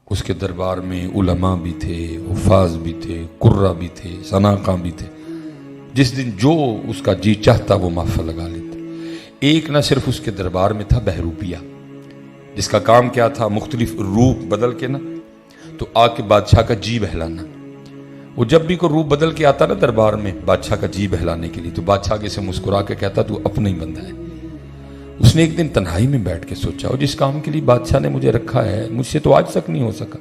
اس کے دربار میں علماء بھی تھے، حفاظ بھی تھے، قرہ بھی تھے، سناقاں بھی تھے۔ جس دن جو اس کا جی چاہتا وہ محفل لگا لیتا۔ ایک نہ صرف اس کے دربار میں تھا بہروپیہ، جس کا کام کیا تھا، مختلف روپ بدل کے نا تو آ کے بادشاہ کا جی بہلانا۔ وہ جب بھی کوئی روپ بدل کے آتا نا دربار میں بادشاہ کا جی بہلانے کے لیے، تو بادشاہ کے سے مسکرا کے کہتا تو اپنا ہی بندہ ہے۔ اس نے ایک دن تنہائی میں بیٹھ کے سوچا، اور جس کام کے لیے بادشاہ نے مجھے رکھا ہے مجھ سے تو آج تک نہیں ہو سکا۔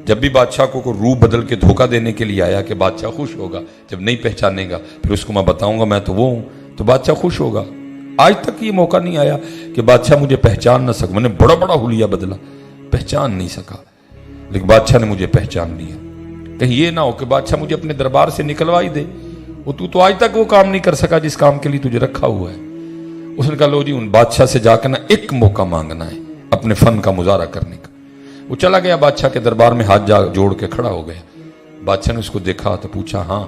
جب بھی بادشاہ کو کوئی روپ بدل کے دھوکہ دینے کے لیے آیا کہ بادشاہ خوش ہوگا، جب نہیں پہچانے گا پھر اس کو میں بتاؤں گا میں تو وہ ہوں تو بادشاہ خوش ہوگا، آج تک یہ موقع نہیں آیا کہ بادشاہ مجھے پہچان نہ سکا۔ میں نے بڑا بڑا حلیہ بدلا، پہچان نہیں سکا، لیکن بادشاہ نے مجھے پہچان لیا۔ کہیں یہ نہ ہو کہ بادشاہ مجھے اپنے دربار سے نکلوا ہی دے، وہ تو آج تک وہ کام نہیں کر سکا جس کام کے لیے تجھے رکھا ہوا ہے۔ اس نے کہا لو جی، ان بادشاہ سے جا کے نا ایک موقع مانگنا ہے اپنے فن کا مظاہرہ کرنے کا۔ وہ چلا گیا بادشاہ کے دربار میں، ہاتھ جوڑ کے کھڑا ہو گیا۔ بادشاہ نے اس کو دیکھا تو پوچھا ہاں؟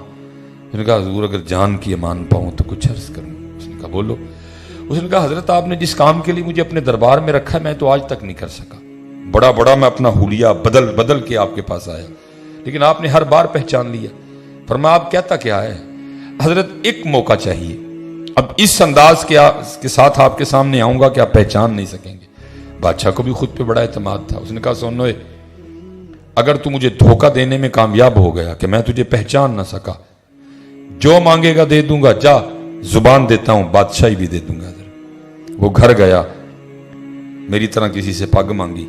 اس نے کہا حضور اگر جان کی امان پاؤں تو کچھ عرض کروں۔ اس نے کہا بولو۔ اس نے کہا حضرت آپ نے جس کام کے لیے مجھے اپنے دربار میں رکھا ہے میں تو آج تک نہیں کر سکا، بڑا بڑا میں اپنا حلیہ بدل کے آپ کے پاس آیا، لیکن آپ نے ہر بار پہچان لیا۔ فرمایا آپ کہتا کیا ہے؟ حضرت ایک موقع چاہیے، اب اس انداز کے ساتھ آپ کے سامنے آؤں گا کہ آپ پہچان نہیں سکیں گے۔ بادشاہ کو بھی خود پہ بڑا اعتماد تھا۔ اس نے کہا سنو، اگر تو مجھے دھوکہ دینے میں کامیاب ہو گیا کہ میں تجھے پہچان نہ سکا، جو مانگے گا دے دوں گا، جا زبان دیتا ہوں بادشاہی بھی دے دوں گا۔ وہ گھر گیا، میری طرح کسی سے پگ مانگی،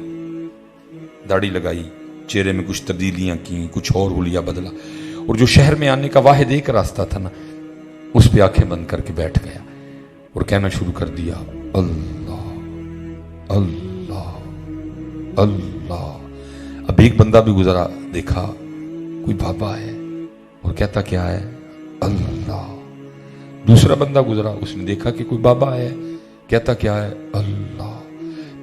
داڑھی لگائی، چہرے میں کچھ تبدیلیاں کی، کچھ اور حلیہ بدلا، اور جو شہر میں آنے کا واحد ایک راستہ تھا نا اس پہ آنکھیں بند کر کے بیٹھ گیا اور کہنا شروع کر دیا اللہ اللہ اللہ۔ اب ایک بندہ بھی گزرا، دیکھا کوئی بابا ہے اور کہتا کیا ہے اللہ۔ دوسرا بندہ گزرا، اس نے دیکھا کہ کوئی بابا ہے، کہتا کیا ہے اللہ۔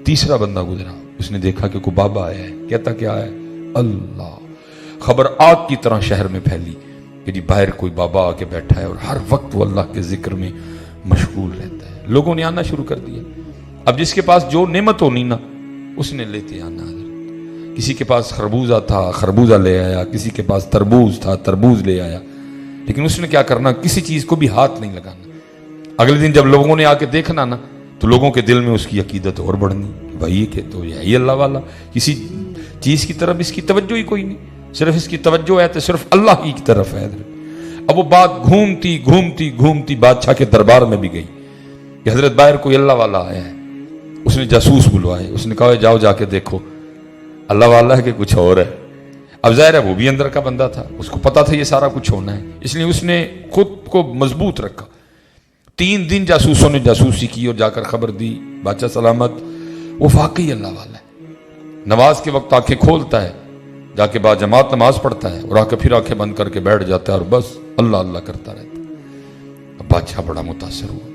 تیسرا بندہ گزرا، اس نے دیکھا کہ کوئی بابا ہے، کہتا کیا ہے اللہ۔ خبر آگ کی طرح شہر میں پھیلی کہ جی باہر کوئی بابا آ کے بیٹھا ہے اور ہر وقت وہ اللہ کے ذکر میں مشغول رہتا ہے۔ لوگوں نے آنا شروع کر دیا۔ اب جس کے پاس جو نعمت ہونی نا اس نے لیتے آنا۔ کسی کے پاس خربوزہ تھا، خربوزہ لے آیا، کسی کے پاس تربوز تھا، تربوز لے آیا، لیکن اس نے کیا کرنا، کسی چیز کو بھی ہاتھ نہیں لگانا۔ اگلے دن جب لوگوں نے آ کے دیکھنا نا تو لوگوں کے دل میں اس کی عقیدت اور بڑھنی، بھائی کہ تو یہ اللہ والا، کسی چیز کی طرف اس کی توجہ ہی کوئی نہیں، صرف اس کی توجہ ہے تو صرف اللہ کی طرف ہے۔ اب وہ بات گھومتی گھومتی گھومتی بادشاہ کے دربار میں بھی گئی کہ حضرت باہر کوئی اللہ والا آیا ہے۔ اس نے جاسوس بلوائے، اس نے کہا جاؤ جا کے دیکھو اللہ والا ہے کہ کچھ اور ہے۔ اب ظاہر ہے وہ بھی اندر کا بندہ تھا، اس کو پتا تھا یہ سارا کچھ ہونا ہے، اس لیے اس نے خود کو مضبوط رکھا۔ 3 دن جاسوسوں نے جاسوسی کی اور جا کر خبر دی بادشاہ سلامت وہ واقعی اللہ والا ہے۔ نماز کے وقت آنکھیں کھولتا ہے، جا کے بعد جماعت نماز پڑھتا ہے اور آ کے پھر آنکھیں بند کر کے بیٹھ جاتا ہے اور بس اللہ اللہ کرتا رہتا ہے۔ اب بادشاہ بڑا متاثر ہوا۔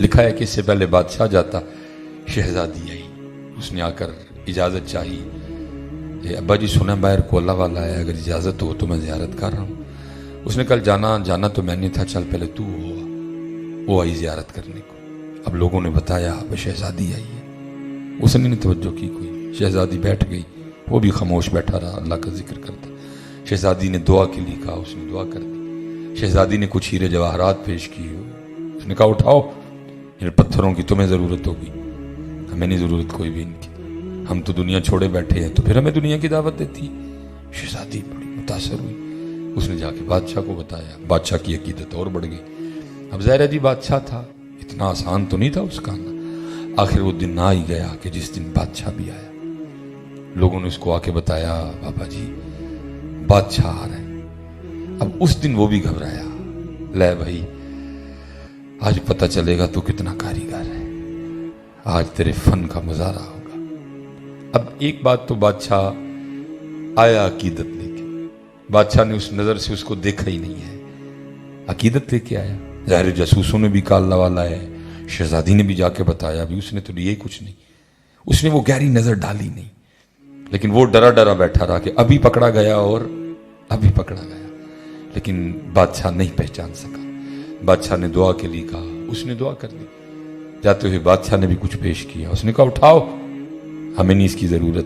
لکھا ہے کہ اس سے پہلے بادشاہ جاتا، شہزادی آئی، اس نے آ کر اجازت چاہی، ابا جی سنا باہر کو اللہ والا ہے، اگر اجازت ہو تو میں زیارت کر رہا ہوں۔ اس نے کل جانا تو میں نے تھا، چل پہلے تو ہوا۔ وہ آئی زیارت کرنے کو۔ اب لوگوں نے بتایا شہزادی آئی ہے، اس نے نہیں توجہ کی کوئی، شہزادی بیٹھ گئی، وہ بھی خاموش بیٹھا رہا، اللہ کا ذکر کرتا۔ شہزادی نے دعا کے لیے کہا، اس نے دعا کر دی۔ شہزادی نے کچھ ہیرے جواہرات پیش کی، اس نے کہا اٹھاؤ، ان پتھروں کی تمہیں ضرورت ہوگی، ہمیں نہیں ضرورت کوئی بھی ان کی، ہم تو دنیا چھوڑے بیٹھے ہیں، تو پھر ہمیں دنیا کی دعوت دیتی ہے۔ شہزادی بڑی متاثر ہوئی، اس نے جا کے بادشاہ کو بتایا، بادشاہ کی عقیدت اور بڑھ گئی۔ اب ظاہر جی بادشاہ تھا، اتنا آسان تو نہیں تھا اس کا آنا۔ آخر وہ دن آ ہی گیا کہ جس دن بادشاہ بھی آیا۔ لوگوں نے اس کو آ کے بتایا بابا جی بادشاہ آ رہے ہیں۔ اب اس دن وہ بھی گھبرایا، لے بھائی آج پتہ چلے گا تو کتنا کاریگر ہے، آج تیرے فن کا مظاہرہ ہوگا۔ اب ایک بات تو بادشاہ آیا عقیدت لے کے، بادشاہ نے اس نظر سے اس کو دیکھا ہی نہیں ہے، عقیدت لے کے آیا۔ ظاہر جاسوسوں نے بھی کہا اللہ والا ہے، شہزادی نے بھی جا کے بتایا، بھی اس نے تو یہ کچھ نہیں، اس نے وہ گہری نظر ڈالی نہیں، لیکن وہ ڈرا ڈرا بیٹھا رہا کہ ابھی پکڑا گیا اور ابھی پکڑا گیا، لیکن بادشاہ نہیں پہچان سکا۔ بادشاہ نے دعا کے لیے کہا، اس نے دعا کر دی۔ جاتے ہوئے بادشاہ نے بھی کچھ پیش کیا، اس نے کہا اٹھاؤ، ہمیں نہیں اس کی ضرورت،